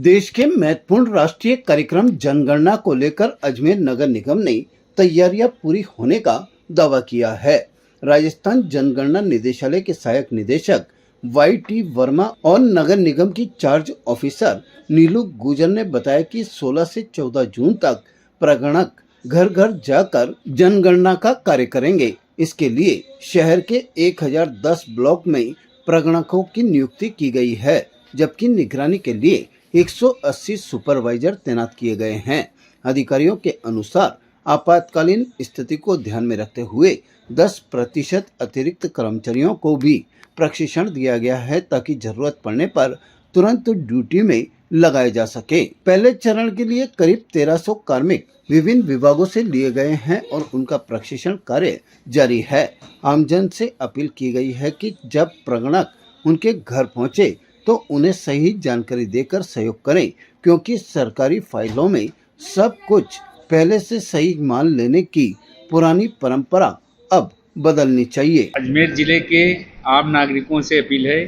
देश के महत्वपूर्ण राष्ट्रीय कार्यक्रम जनगणना को लेकर अजमेर नगर निगम ने तैयारियां पूरी होने का दावा किया है। राजस्थान जनगणना निदेशालय के सहायक निदेशक YT वर्मा और नगर निगम की चार्ज ऑफिसर नीलू गुजर ने बताया कि 16 से 14 जून तक प्रगणक घर घर जाकर जनगणना का कार्य करेंगे। इसके लिए शहर के 1010 ब्लॉक में प्रगणकों की नियुक्ति की गई है, जबकि निगरानी के लिए 180 सुपरवाइजर तैनात किए गए हैं। अधिकारियों के अनुसार आपातकालीन स्थिति को ध्यान में रखते हुए 10% अतिरिक्त कर्मचारियों को भी प्रशिक्षण दिया गया है, ताकि जरूरत पड़ने पर तुरंत ड्यूटी में लगाए जा सके। पहले चरण के लिए करीब 1300 कार्मिक विभिन्न विभागों से लिए गए हैं और उनका प्रशिक्षण कार्य जारी है। आमजन से अपील की गई है कि जब प्रगणक उनके घर पहुंचे तो उन्हें सही जानकारी देकर सहयोग करें, क्योंकि सरकारी फाइलों में सब कुछ पहले से सही मान लेने की पुरानी परंपरा अब बदलनी चाहिए। अजमेर जिले के आम नागरिकों से अपील है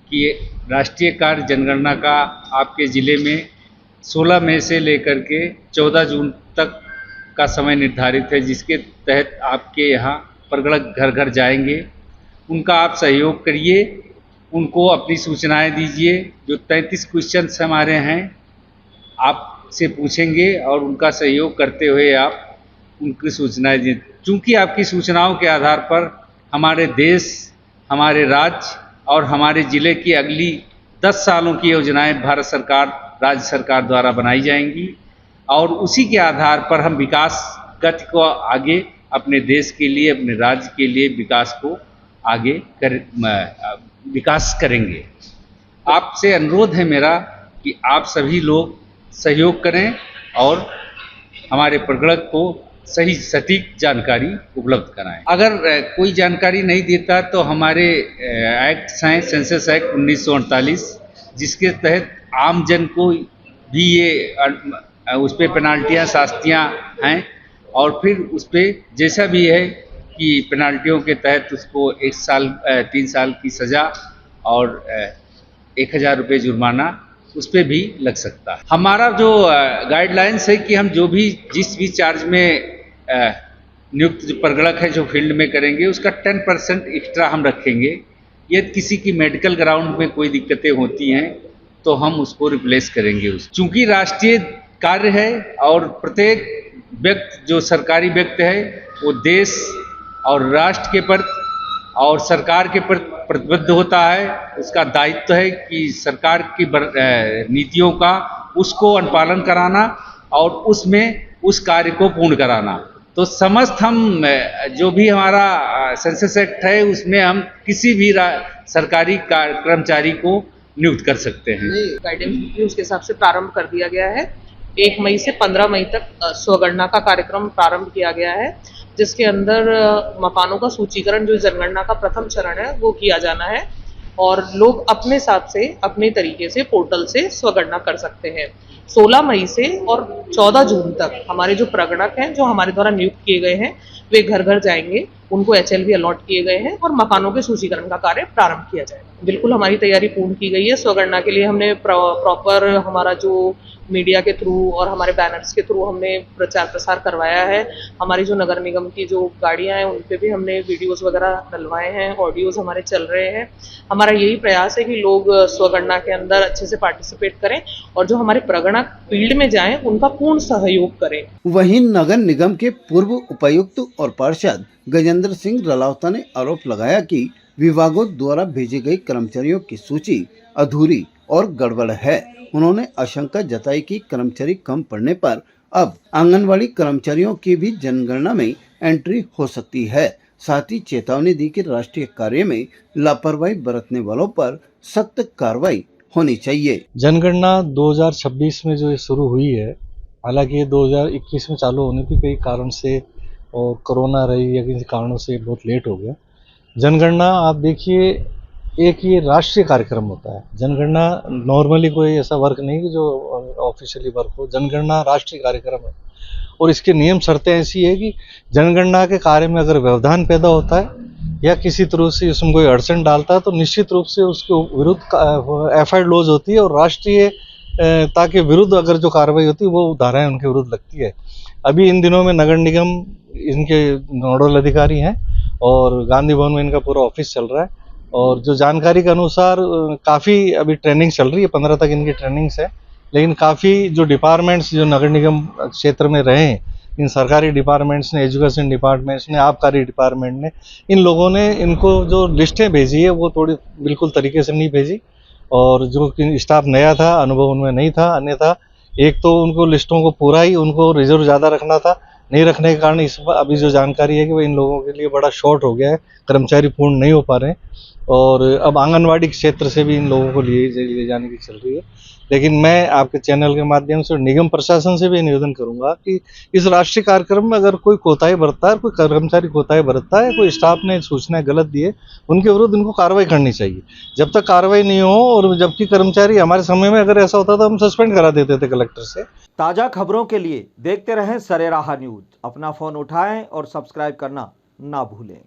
कि राष्ट्रीय कार्य जनगणना का आपके जिले में 16 मई से लेकर के 14 जून तक का समय निर्धारित है, जिसके तहत आपके यहाँ प्रगणक घर घर जाएंगे। उनका आप सहयोग करिए, उनको अपनी सूचनाएं दीजिए। जो 33 क्वेश्चंस हमारे हैं आपसे पूछेंगे और उनका सहयोग करते हुए आप उनकी सूचनाएं दीजिए। चूँकि आपकी सूचनाओं के आधार पर हमारे देश, हमारे राज्य और हमारे ज़िले की अगली 10 सालों की योजनाएं भारत सरकार, राज्य सरकार द्वारा बनाई जाएंगी और उसी के आधार पर हम विकास गति को आगे अपने देश के लिए, अपने राज्य के लिए विकास को आगे विकास करेंगे। आपसे अनुरोध है मेरा कि आप सभी लोग सहयोग करें और हमारे प्रगणक को सही सटीक जानकारी उपलब्ध कराएं। अगर कोई जानकारी नहीं देता तो हमारे एक्ट हैं, सेंसस एक्ट 1948, जिसके तहत आम जन को भी ये उस पर पेनाल्टियाँ, शास्तियाँ हैं और फिर उस पर जैसा भी है कि पेनाल्टियों के तहत उसको 1 साल 3 साल की सज़ा और 1000 रुपये जुर्माना उस पर भी लग सकता है। हमारा जो गाइडलाइंस है कि हम जो भी जिस भी चार्ज में नियुक्त जो प्रगणक है जो फील्ड में करेंगे उसका 10% एक्स्ट्रा हम रखेंगे। यदि किसी की मेडिकल ग्राउंड में कोई दिक्कतें होती हैं तो हम उसको रिप्लेस करेंगे। चूँकि राष्ट्रीय कार्य है और प्रत्येक व्यक्ति जो सरकारी व्यक्ति है वो देश और राष्ट्र के प्रति और सरकार के प्रति प्रतिबद्ध होता है। उसका दायित्व है कि सरकार की नीतियों का उसको अनुपालन कराना और उसमें उस कार्य को पूर्ण कराना। तो समस्त हम जो भी हमारा सेंसस एक्ट है उसमें हम किसी भी सरकारी कर्मचारी को नियुक्त कर सकते हैं। गाइडेंस उसके हिसाब से प्रारंभ कर दिया गया है। 1 मई से 15 मई तक स्वगणना का कार्यक्रम प्रारंभ किया गया है, जिसके अंदर मकानों का सूचीकरण जो जनगणना का प्रथम चरण है वो किया जाना है और लोग अपने हिसाब से अपने तरीके से पोर्टल से स्वगणना कर सकते हैं। 16 मई से और 14 जून तक हमारे जो प्रगणक हैं जो हमारे द्वारा नियुक्त किए गए हैं वे घर घर जाएंगे, उनको HLV अलॉट किए गए हैं और मकानों के सूचीकरण का कार्य प्रारंभ किया जाएगा। बिल्कुल हमारी तैयारी पूर्ण की गई है। स्वगणना के लिए हमने प्रॉपर हमारा जो मीडिया के थ्रू और हमारे बैनर्स के थ्रू हमने प्रचार प्रसार करवाया है। हमारी जो नगर निगम की जो गाड़ियां हैं उन पे भी हमने वीडियोस वगैरह डलवाए हैं, ऑडियोज हमारे चल रहे हैं। हमारा यही प्रयास है कि लोग स्वगणना के अंदर अच्छे से पार्टिसिपेट करें और जो हमारे प्रगणक फील्ड में जाएं उनका पूर्ण सहयोग करें। वहीं नगर निगम के पूर्व उपायुक्त और पार्षद गजेंद्र सिंह रलावता ने आरोप लगाया कि विभागों द्वारा भेजी गई कर्मचारियों की सूची अधूरी और गड़बड़ है। उन्होंने आशंका जताई कि कर्मचारी कम पड़ने पर अब आंगनवाड़ी कर्मचारियों की भी जनगणना में एंट्री हो सकती है। साथ ही चेतावनी दी कि राष्ट्रीय कार्य में लापरवाही बरतने वालों पर सख्त कार्रवाई होनी चाहिए। जनगणना 2026 में जो शुरू हुई है, हालांकि ये 2021 में चालू होनी थी, कई कारण से और कोरोना रही या किसी कारणों से बहुत लेट हो गया। जनगणना आप देखिए एक ये राष्ट्रीय कार्यक्रम होता है। जनगणना नॉर्मली कोई ऐसा वर्क नहीं कि जो ऑफिशियली वर्क हो। जनगणना राष्ट्रीय कार्यक्रम है और इसके नियम शर्तें ऐसी है कि जनगणना के कार्य में अगर व्यवधान पैदा होता है या किसी तरह से उसमें कोई अड़चन डालता है तो निश्चित रूप से उसके विरुद्ध FIR लॉज होती है और राष्ट्रीय ताकि विरुद्ध अगर जो कार्रवाई होती है वो धाराएं उनके विरुद्ध लगती है। अभी इन दिनों में नगर निगम इनके नोडल अधिकारी हैं और गांधी भवन में इनका पूरा ऑफिस चल रहा है, और जो जानकारी के अनुसार काफ़ी अभी ट्रेनिंग चल रही है, 15 तक इनकी ट्रेनिंग्स है, लेकिन काफ़ी जो डिपार्टमेंट्स जो नगर निगम क्षेत्र में रहे हैं, इन सरकारी डिपार्टमेंट्स ने, एजुकेशन डिपार्टमेंट्स ने, आबकारी डिपार्टमेंट ने, इन लोगों ने इनको जो लिस्टें भेजी है वो थोड़ी बिल्कुल तरीके से नहीं भेजी, और जो स्टाफ नया था, अनुभव उनमें नहीं था। अन्यथा एक तो उनको लिस्टों को पूरा ही उनको रिजर्व ज़्यादा रखना था, नहीं रखने के कारण इस अभी जो जानकारी है कि वो इन लोगों के लिए बड़ा शॉर्ट हो गया है, कर्मचारी पूर्ण नहीं हो पा रहे हैं, और अब आंगनवाड़ी क्षेत्र से भी इन लोगों को ले जाने की चल रही है। लेकिन मैं आपके चैनल के माध्यम से निगम प्रशासन से भी निवेदन करूंगा कि इस राष्ट्रीय कार्यक्रम में अगर कोई कोताही बरतता है, कोई कर्मचारी कोताही बरतता है, कोई स्टाफ ने सूचनाएं गलत दी है, उनके विरुद्ध इनको कार्रवाई करनी चाहिए। जब तक कार्रवाई नहीं हो, और जबकि कर्मचारी हमारे समय में अगर ऐसा होता तो हम सस्पेंड करा देते थे कलेक्टर से। ताज़ा खबरों के लिए देखते रहें सरेराह न्यूज। अपना फ़ोन उठाएं और सब्सक्राइब करना ना भूलें।